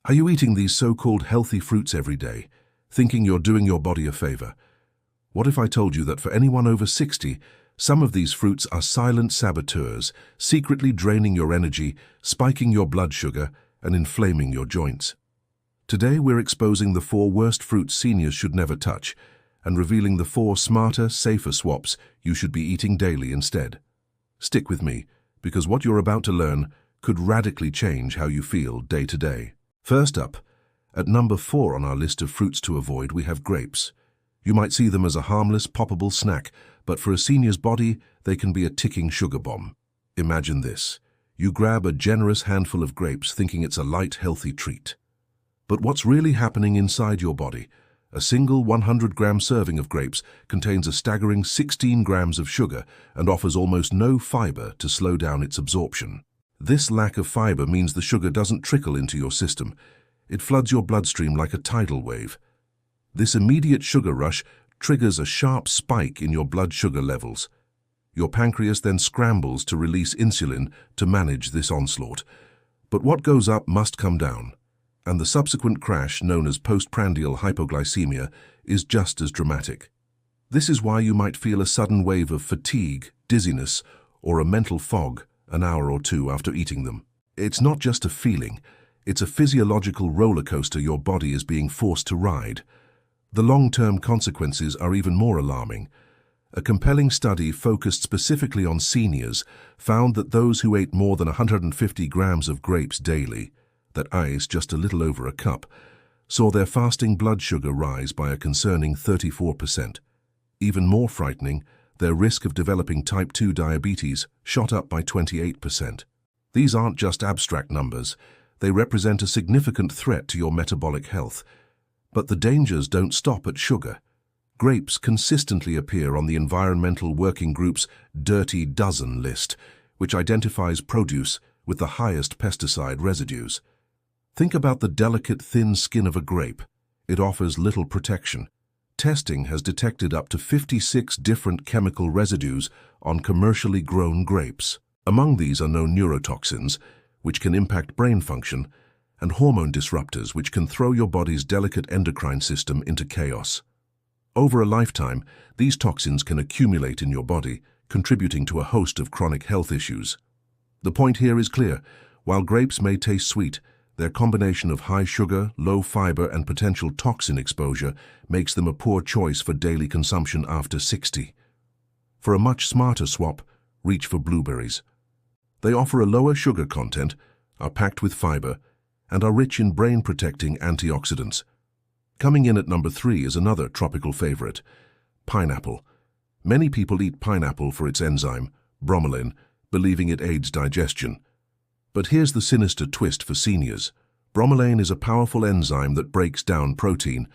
Are you eating these so-called healthy fruits every day, thinking you're doing your body a favor? What if I told you that for anyone over 60, some of these fruits are silent saboteurs, secretly draining your energy, spiking your blood sugar, and inflaming your joints? Today we're exposing the 4 worst fruits seniors should never touch, and revealing the 4 smarter, safer swaps you should be eating daily instead. Stick with me, because what you're about to learn could radically change how you feel day to day. First up, at number 4 on our list of fruits to avoid, we have grapes. You might see them as a harmless, poppable snack, but for a senior's body, they can be a ticking sugar bomb. Imagine this. You grab a generous handful of grapes thinking it's a light, healthy treat. But what's really happening inside your body? A single 100-gram serving of grapes contains a staggering 16 grams of sugar and offers almost no fiber to slow down its absorption. This lack of fiber means the sugar doesn't trickle into your system. It floods your bloodstream like a tidal wave. This immediate sugar rush triggers a sharp spike in your blood sugar levels. Your pancreas then scrambles to release insulin to manage this onslaught. But what goes up must come down, and the subsequent crash, known as postprandial hypoglycemia, is just as dramatic. This is why you might feel a sudden wave of fatigue, dizziness, or a mental fog an hour or 2 after eating them. It's not just a feeling, it's a physiological roller coaster your body is being forced to ride. The long-term consequences are even more alarming. A compelling study focused specifically on seniors found that those who ate more than 150 grams of grapes daily, that is just a little over a cup, saw their fasting blood sugar rise by a concerning 34%. Even more frightening, their risk of developing type 2 diabetes shot up by 28%. These aren't just abstract numbers. They represent a significant threat to your metabolic health. But the dangers don't stop at sugar. Grapes consistently appear on the Environmental Working Group's Dirty Dozen list, which identifies produce with the highest pesticide residues. Think about the delicate, thin skin of a grape. It offers little protection. Testing has detected up to 56 different chemical residues on commercially grown grapes. Among these are known neurotoxins, which can impact brain function, and hormone disruptors, which can throw your body's delicate endocrine system into chaos. Over a lifetime, these toxins can accumulate in your body, contributing to a host of chronic health issues. The point here is clear. While grapes may taste sweet, their combination of high sugar, low fiber, and potential toxin exposure makes them a poor choice for daily consumption after 60. For a much smarter swap, reach for blueberries. They offer a lower sugar content, are packed with fiber, and are rich in brain-protecting antioxidants. Coming in at number 3 is another tropical favorite, pineapple. Many people eat pineapple for its enzyme, bromelain, believing it aids digestion. But here's the sinister twist for seniors. Bromelain is a powerful enzyme that breaks down protein.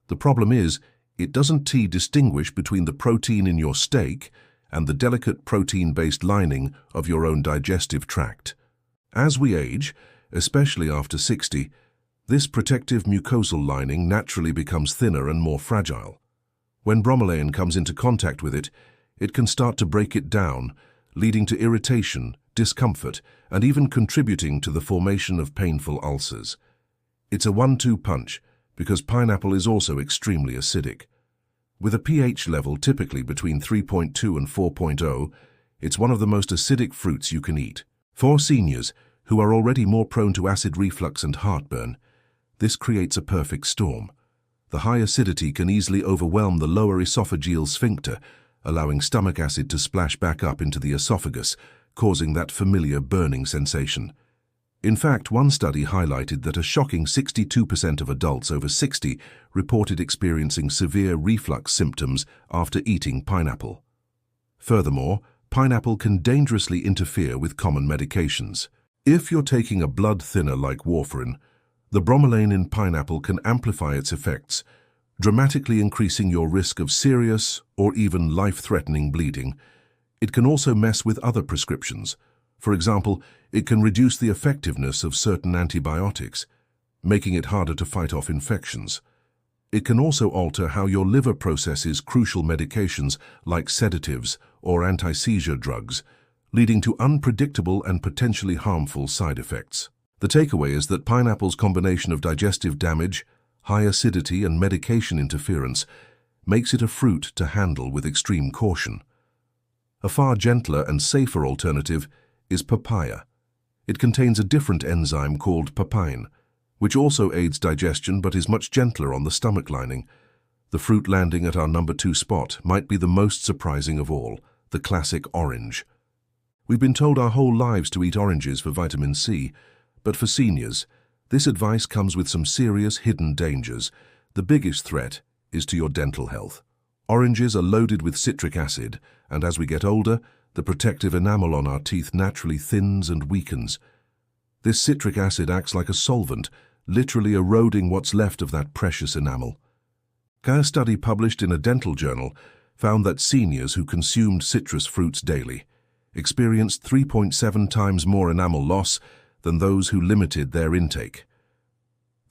The problem is, it doesn't distinguish between the protein in your steak and the delicate protein-based lining of your own digestive tract. As we age, especially after 60, this protective mucosal lining naturally becomes thinner and more fragile. When bromelain comes into contact with it, it can start to break it down, leading to irritation, discomfort, and even contributing to the formation of painful ulcers. It's a 1-2 punch, because pineapple is also extremely acidic. With a pH level typically between 3.2 and 4.0, it's one of the most acidic fruits you can eat. For seniors, who are already more prone to acid reflux and heartburn, this creates a perfect storm. The high acidity can easily overwhelm the lower esophageal sphincter, allowing stomach acid to splash back up into the esophagus, causing that familiar burning sensation. In fact, one study highlighted that a shocking 62% of adults over 60 reported experiencing severe reflux symptoms after eating pineapple. Furthermore, pineapple can dangerously interfere with common medications. If you're taking a blood thinner like warfarin, the bromelain in pineapple can amplify its effects, dramatically increasing your risk of serious or even life-threatening bleeding. It can also mess with other prescriptions. For example, it can reduce the effectiveness of certain antibiotics, making it harder to fight off infections. It can also alter how your liver processes crucial medications like sedatives or anti-seizure drugs, leading to unpredictable and potentially harmful side effects. The takeaway is that pineapple's combination of digestive damage, high acidity, and medication interference makes it a fruit to handle with extreme caution. A far gentler and safer alternative is papaya. It contains a different enzyme called papain, which also aids digestion but is much gentler on the stomach lining. The fruit landing at our number 2 spot might be the most surprising of all, the classic orange. We've been told our whole lives to eat oranges for vitamin C, but for seniors, this advice comes with some serious hidden dangers. The biggest threat is to your dental health. Oranges are loaded with citric acid, and as we get older, the protective enamel on our teeth naturally thins and weakens. This citric acid acts like a solvent, literally eroding what's left of that precious enamel. A study published in a dental journal found that seniors who consumed citrus fruits daily experienced 3.7 times more enamel loss than those who limited their intake.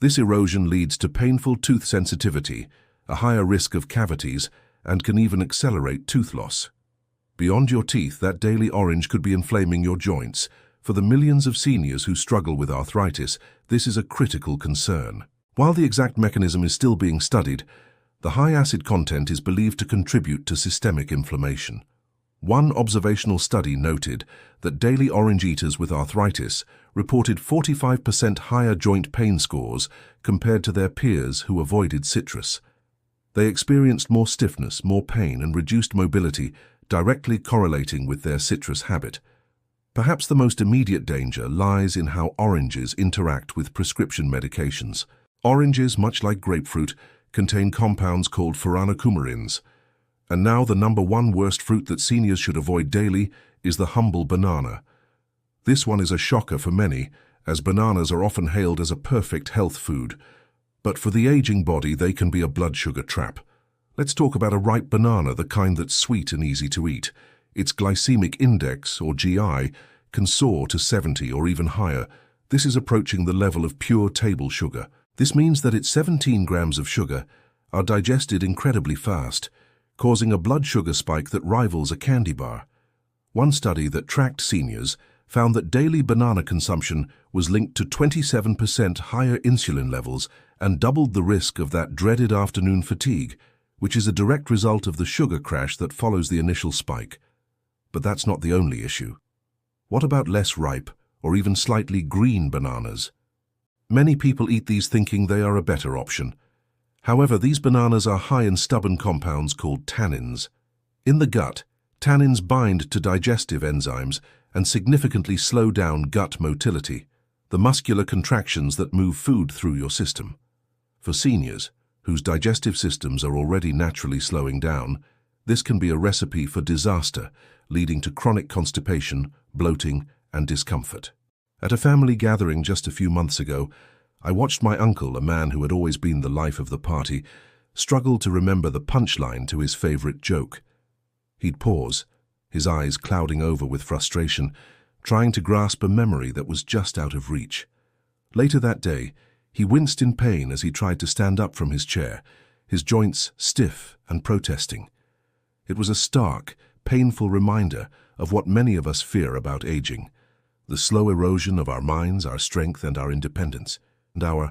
This erosion leads to painful tooth sensitivity, a higher risk of cavities, and can even accelerate tooth loss. Beyond your teeth, that daily orange could be inflaming your joints. For the millions of seniors who struggle with arthritis, this is a critical concern. While the exact mechanism is still being studied, the high acid content is believed to contribute to systemic inflammation. One observational study noted that daily orange eaters with arthritis reported 45% higher joint pain scores compared to their peers who avoided citrus. They experienced more stiffness, more pain, and reduced mobility, directly correlating with their citrus habit. Perhaps the most immediate danger lies in how oranges interact with prescription medications. Oranges, much like grapefruit, contain compounds called furanocoumarins. And now the number 1 worst fruit that seniors should avoid daily is the humble banana. This one is a shocker for many, as bananas are often hailed as a perfect health food. But for the aging body, they can be a blood sugar trap. Let's talk about a ripe banana, the kind that's sweet and easy to eat. Its glycemic index, or GI, can soar to 70 or even higher. This is approaching the level of pure table sugar. This means that its 17 grams of sugar are digested incredibly fast, causing a blood sugar spike that rivals a candy bar. One study that tracked seniors found that daily banana consumption was linked to 27% higher insulin levels and doubled the risk of that dreaded afternoon fatigue, which is a direct result of the sugar crash that follows the initial spike. But that's not the only issue. What about less ripe or even slightly green bananas? Many people eat these thinking they are a better option. However, these bananas are high in stubborn compounds called tannins. In the gut, tannins bind to digestive enzymes and significantly slow down gut motility, the muscular contractions that move food through your system. For seniors, whose digestive systems are already naturally slowing down, this can be a recipe for disaster, leading to chronic constipation, bloating, and discomfort. At a family gathering just a few months ago, I watched my uncle, a man who had always been the life of the party, struggle to remember the punchline to his favorite joke. He'd pause, his eyes clouding over with frustration, trying to grasp a memory that was just out of reach. Later that day, he winced in pain as he tried to stand up from his chair, his joints stiff and protesting. It was a stark, painful reminder of what many of us fear about aging: the slow erosion of our minds, our strength, and our independence. And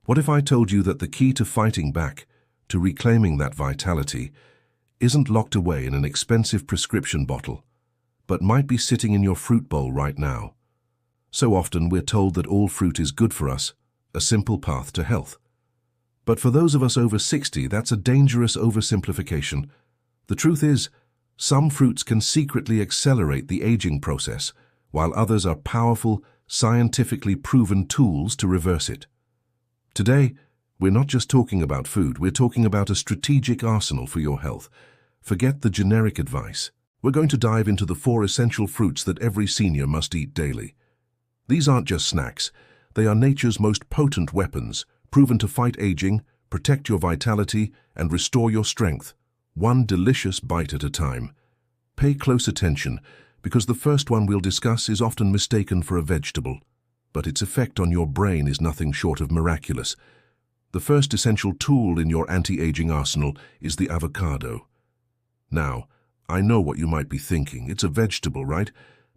what if I told you that the key to fighting back, to reclaiming that vitality, isn't locked away in an expensive prescription bottle, but might be sitting in your fruit bowl right now? So often we're told that all fruit is good for us, a simple path to health. But for those of us over 60, that's a dangerous oversimplification. The truth is, some fruits can secretly accelerate the aging process, while others are powerful, scientifically proven tools to reverse it. Today, we're not just talking about food, we're talking about a strategic arsenal for your health. Forget the generic advice. We're going to dive into the 4 essential fruits that every senior must eat daily. These aren't just snacks, they are nature's most potent weapons, proven to fight aging, protect your vitality, and restore your strength, one delicious bite at a time. Pay close attention, because the first one we'll discuss is often mistaken for a vegetable, but its effect on your brain is nothing short of miraculous. The first essential tool in your anti-aging arsenal is the avocado. Now, I know what you might be thinking. It's a vegetable, right?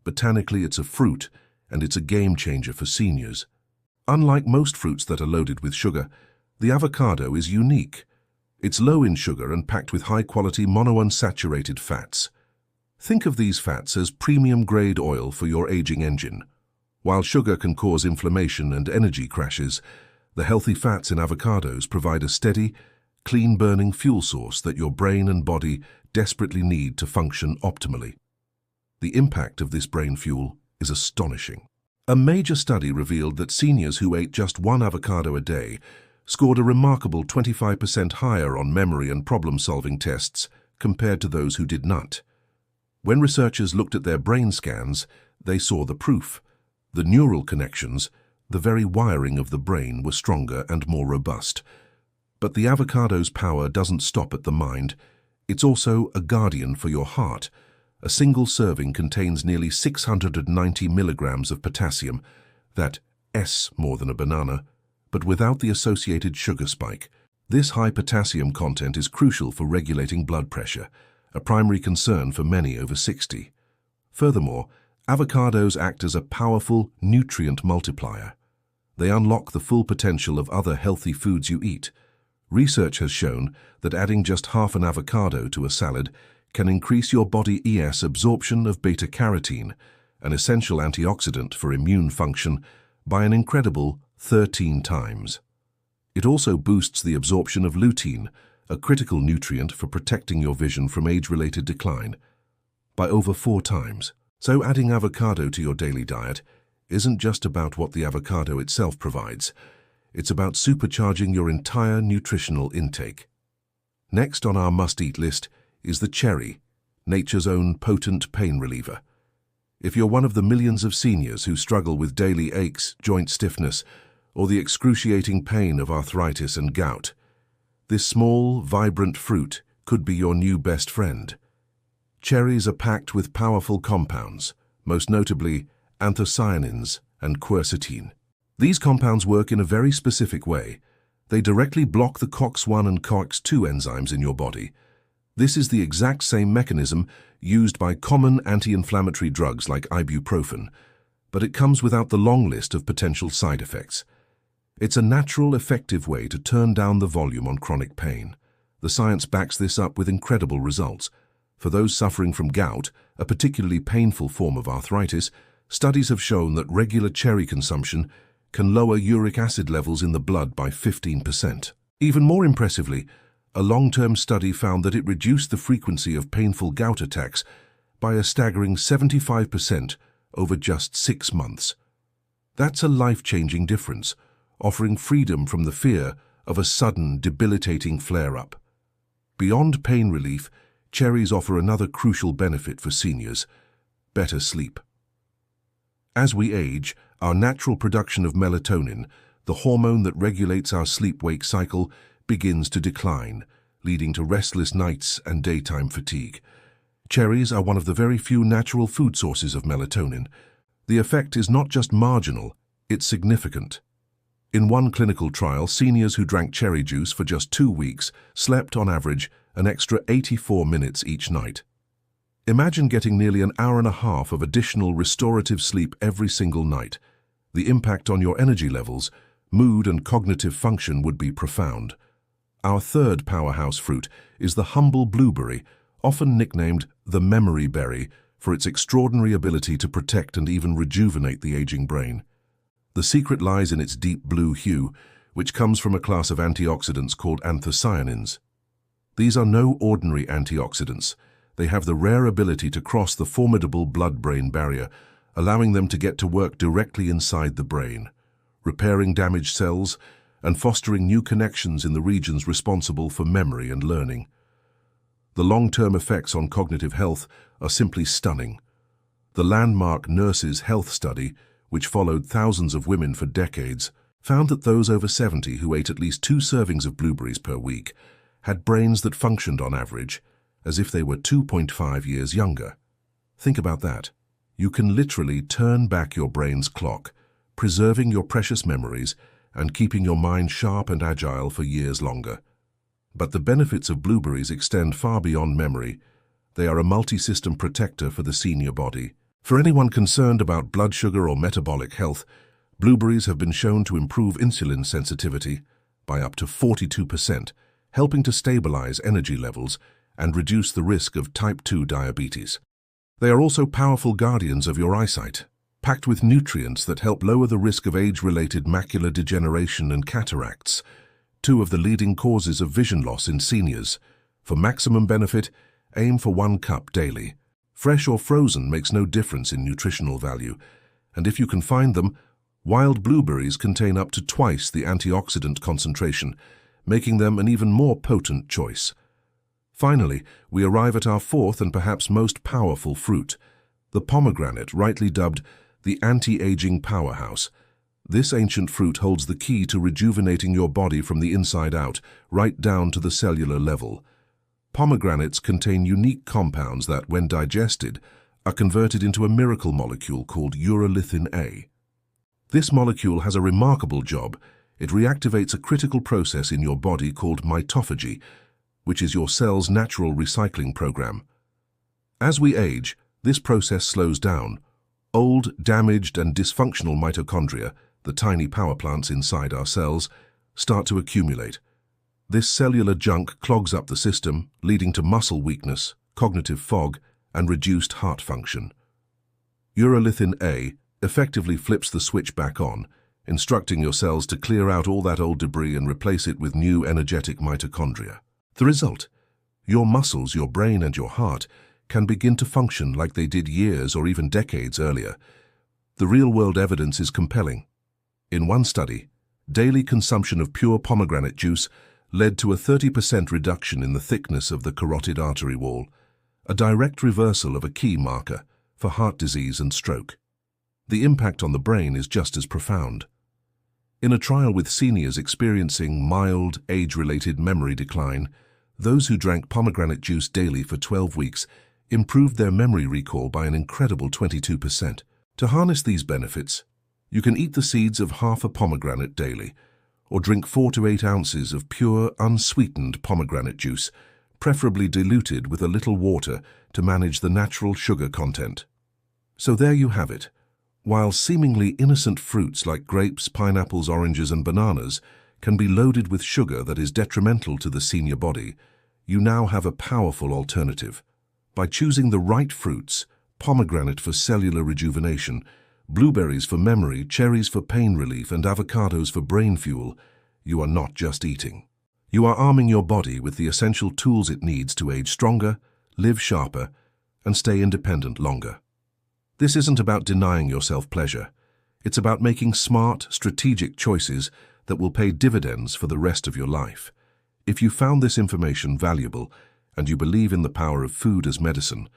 Botanically, it's a fruit, and it's a game changer for seniors. Unlike most fruits that are loaded with sugar, the avocado is unique. It's low in sugar and packed with high-quality monounsaturated fats. Think of these fats as premium-grade oil for your aging engine. While sugar can cause inflammation and energy crashes, the healthy fats in avocados provide a steady, clean-burning fuel source that your brain and body desperately need to function optimally. The impact of this brain fuel is astonishing. A major study revealed that seniors who ate just one avocado a day scored a remarkable 25% higher on memory and problem-solving tests compared to those who did not. When researchers looked at their brain scans, they saw the proof. The neural connections, the very wiring of the brain, were stronger and more robust. But the avocado's power doesn't stop at the mind. It's also a guardian for your heart. A single serving contains nearly 690 milligrams of potassium, that S more than a banana, but without the associated sugar spike. This high potassium content is crucial for regulating blood pressure, a primary concern for many over 60. Furthermore, avocados act as a powerful nutrient multiplier. They unlock the full potential of other healthy foods you eat. Research has shown that adding just half an avocado to a salad can increase your body's absorption of beta-carotene, an essential antioxidant for immune function, by an incredible 13 times. It also boosts the absorption of lutein, a critical nutrient for protecting your vision from age-related decline, by over 4 times. So adding avocado to your daily diet isn't just about what the avocado itself provides. It's about supercharging your entire nutritional intake. Next on our must-eat list is the cherry, nature's own potent pain reliever. If you're one of the millions of seniors who struggle with daily aches, joint stiffness, or the excruciating pain of arthritis and gout, this small, vibrant fruit could be your new best friend. Cherries are packed with powerful compounds, most notably anthocyanins and quercetin. These compounds work in a very specific way. They directly block the COX-1 and COX-2 enzymes in your body. This is the exact same mechanism used by common anti-inflammatory drugs like ibuprofen, but it comes without the long list of potential side effects. It's a natural, effective way to turn down the volume on chronic pain. The science backs this up with incredible results. For those suffering from gout, a particularly painful form of arthritis, studies have shown that regular cherry consumption can lower uric acid levels in the blood by 15%. Even more impressively, a long-term study found that it reduced the frequency of painful gout attacks by a staggering 75% over just 6 months. That's a life-changing difference, offering freedom from the fear of a sudden, debilitating flare-up. Beyond pain relief, cherries offer another crucial benefit for seniors: better sleep. As we age, our natural production of melatonin, the hormone that regulates our sleep-wake cycle, begins to decline, leading to restless nights and daytime fatigue. Cherries are one of the very few natural food sources of melatonin. The effect is not just marginal, it's significant. In one clinical trial, seniors who drank cherry juice for just 2 weeks slept on average an extra 84 minutes each night. Imagine getting nearly an hour and a half of additional restorative sleep every single night. The impact on your energy levels, mood, and cognitive function would be profound. Our third powerhouse fruit is the humble blueberry, often nicknamed the memory berry for its extraordinary ability to protect and even rejuvenate the aging brain. The secret lies in its deep blue hue, which comes from a class of antioxidants called anthocyanins. These are no ordinary antioxidants. They have the rare ability to cross the formidable blood-brain barrier, allowing them to get to work directly inside the brain, repairing damaged cells and fostering new connections in the regions responsible for memory and learning. The long-term effects on cognitive health are simply stunning. The landmark Nurses' Health Study, which followed thousands of women for decades, found that those over 70 who ate at least 2 servings of blueberries per week had brains that functioned on average as if they were 2.5 years younger. Think about that. You can literally turn back your brain's clock, preserving your precious memories and keeping your mind sharp and agile for years longer. But the benefits of blueberries extend far beyond memory. They are a multi-system protector for the senior body. For anyone concerned about blood sugar or metabolic health, blueberries have been shown to improve insulin sensitivity by up to 42%, helping to stabilize energy levels and reduce the risk of type 2 diabetes. They are also powerful guardians of your eyesight, packed with nutrients that help lower the risk of age-related macular degeneration and cataracts, two of the leading causes of vision loss in seniors. For maximum benefit, aim for 1 cup daily. Fresh or frozen makes no difference in nutritional value, and if you can find them, wild blueberries contain up to twice the antioxidant concentration, making them an even more potent choice. Finally, we arrive at our fourth and perhaps most powerful fruit, the pomegranate, rightly dubbed the anti-aging powerhouse. This ancient fruit holds the key to rejuvenating your body from the inside out, right down to the cellular level. Pomegranates contain unique compounds that, when digested, are converted into a miracle molecule called urolithin A. This molecule has a remarkable job. It reactivates a critical process in your body called mitophagy, which is your cell's natural recycling program. As we age, this process slows down. Old, damaged, and dysfunctional mitochondria, the tiny power plants inside our cells, start to accumulate. This cellular junk clogs up the system, leading to muscle weakness, cognitive fog, and reduced heart function. Urolithin A effectively flips the switch back on, instructing your cells to clear out all that old debris and replace it with new energetic mitochondria. The result: your muscles, your brain, and your heart can begin to function like they did years or even decades earlier. The real-world evidence is compelling. In one study, daily consumption of pure pomegranate juice led to a 30% reduction in the thickness of the carotid artery wall, a direct reversal of a key marker for heart disease and stroke. The impact on the brain is just as profound. In a trial with seniors experiencing mild, age-related memory decline, those who drank pomegranate juice daily for 12 weeks improved their memory recall by an incredible 22%. To harness these benefits, you can eat the seeds of half a pomegranate daily, or drink 4 to 8 ounces of pure, unsweetened pomegranate juice, preferably diluted with a little water to manage the natural sugar content. So there you have it. While seemingly innocent fruits like grapes, pineapples, oranges, and bananas can be loaded with sugar that is detrimental to the senior body, you now have a powerful alternative. By choosing the right fruits, pomegranate for cellular rejuvenation, blueberries for memory, cherries for pain relief, and avocados for brain fuel, you are not just eating. You are arming your body with the essential tools it needs to age stronger, live sharper, and stay independent longer. This isn't about denying yourself pleasure. It's about making smart, strategic choices that will pay dividends for the rest of your life. If you found this information valuable and you believe in the power of food as medicine,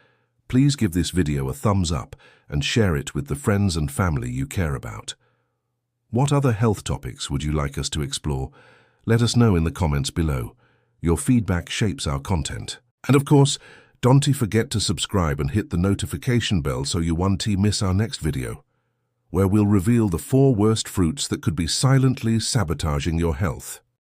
please give this video a thumbs up and share it with the friends and family you care about. What other health topics would you like us to explore? Let us know in the comments below. Your feedback shapes our content. And of course, don't forget to subscribe and hit the notification bell so you won't miss our next video, where we'll reveal the 4 worst fruits that could be silently sabotaging your health.